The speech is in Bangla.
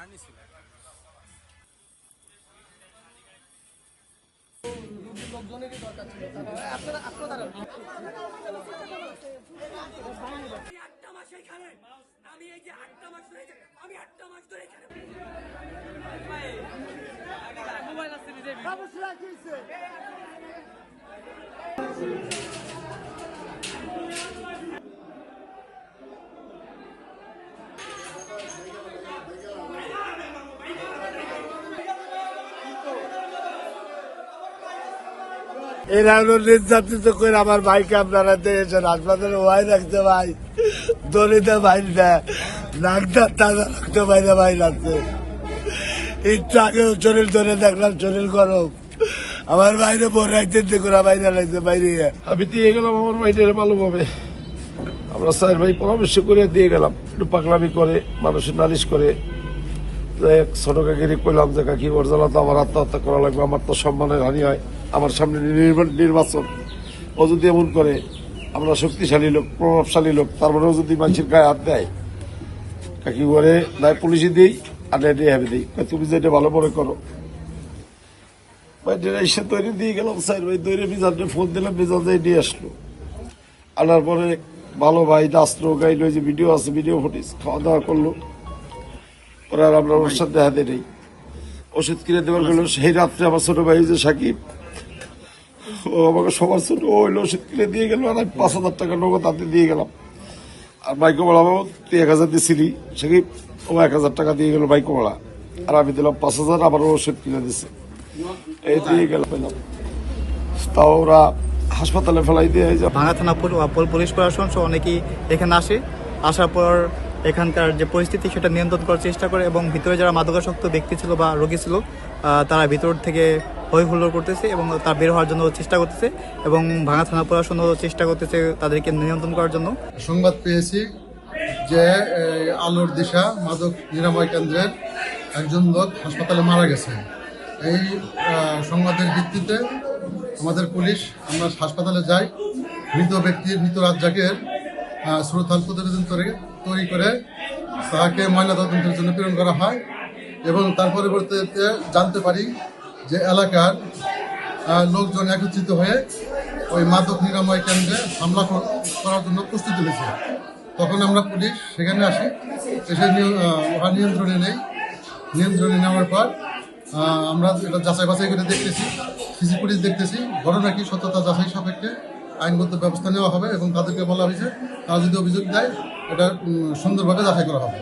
আমি এই যে 8টা মাস ধরে আমি 8টা মাস ধরে এখানে মোবাইল আছে নিজে সমস্যা কি হইছে এরা নির্যাতিত করে আমার ভাইকে আপনারা দিয়েছেন হাসপাতালে ওয়াই রাখতে ভাই দড়িতে বাইর দেয় নাকদার তাজা রাখতে বাইরে বাইর আছে একটু আগে শরীর ধরে দেখলাম শরীর গরম আমার বাইরে পরে একদিন দেখুন বাইরে লাগছে বাইরে আমি দিয়ে গেলাম আমার ভাইটার ভালোভাবে আমরা স্যার ভাই পরামর্শ করে দিয়ে গেলাম একটু পাগলামি করে মানুষের নালিশ করে ছোট কাকিরি কইলাম যে কাকি ওর জ্বালা তো আমার আত্মহত্যা করা লাগবে আমার তো সম্মানের হানি হয় আমার সামনে নির্বাচন ও যদি এমন করে আমরা শক্তিশালী লোক প্রভাবশালী লোক তারপরেও যদি মানুষের গায়ে হাত দেয় কাকি ঘরে নাই পুলিশে দিই আর নেটে হাবি দিই তুমি যেটা ভালো মনে করো ভাই এসে তৈরি দিয়ে গেলাম স্যার ভাই তৈরি মিজানকে ফোন দিলাম মিজান যাই নিয়ে আসলো আনার পরে ভালো ভাই নাচলো গাইলো যে ভিডিও আছে ভিডিও ফুটেজ খাওয়া দাওয়া করলো পরে আর আমরা ওর সাথে হাতে নেই ওষুধ কিনে দেওয়ার গেল সেই রাত্রে আমার ছোট ভাই যে সাকিব ও আমাকে সবার ছোট ও হইলো ওষুধ কিনে দিয়ে গেল আর আমি 5,000 টাকা নগদ হাতে দিয়ে গেলাম আর বাইকওয়ালা বাবু তুই 1,000 দিয়েছিলি সাকিব ও 1,000 টাকা দিয়ে গেল বাইকওয়ালা আর আমি দিলাম 5,000 আবার ওষুধ কিনে দিছে এই দিয়ে গেল পেলাম তাও ওরা হাসপাতালে ফেলাই দিয়ে ভাঙা থানা পুলিশ প্রশাসন সহ অনেকেই এখানে আসার পর এখানকার যে পরিস্থিতি সেটা নিয়ন্ত্রণ করার চেষ্টা করে এবং ভিতরে যারা মাদকাসক্ত ব্যক্তি ছিল বা রোগী ছিল তারা ভিতর থেকে হই হুল্লোড় করতেছে এবং তার বের হওয়ার জন্য চেষ্টা করতেছে এবং ভাঙা থানা প্রশাসনও চেষ্টা করতেছে তাদেরকে নিয়ন্ত্রণ করার জন্য। সংবাদ পেয়েছি যে আলোর দিশা মাদক নিরাময় কেন্দ্রের একজন লোক হাসপাতালে মারা গেছে। এই সংবাদের ভিত্তিতে আমাদের পুলিশ আমরা হাসপাতালে যাই, মৃত ব্যক্তির মৃত রাজ্জাকের শ্রোতাল প্রতিবেদন তৈরি করে তাকে ময়নাতদন্তের জন্য প্রেরণ করা হয় এবং তার পরবর্তীতে জানতে পারি যে এলাকার লোকজন একত্রিত হয়ে ওই মাদক নিরাময় কেন্দ্রে হামলা করার জন্য প্রস্তুতি হয়েছে। তখন আমরা পুলিশ সেখানে আসি, এসে ওরা নিয়ন্ত্রণে নেওয়ার পর আমরা এটা যাচাই বাছাই করে দেখতেছি, সিসি ফুটেজ দেখতেছি, ঘটনা কি সত্যতা যাচাই সাপেক্ষে আইনগত ব্যবস্থা নেওয়া হবে এবং তাদেরকে বলা হয়েছে তারা যদি অভিযোগ দেয় এটা সুন্দরভাবে যাচাই করা হবে।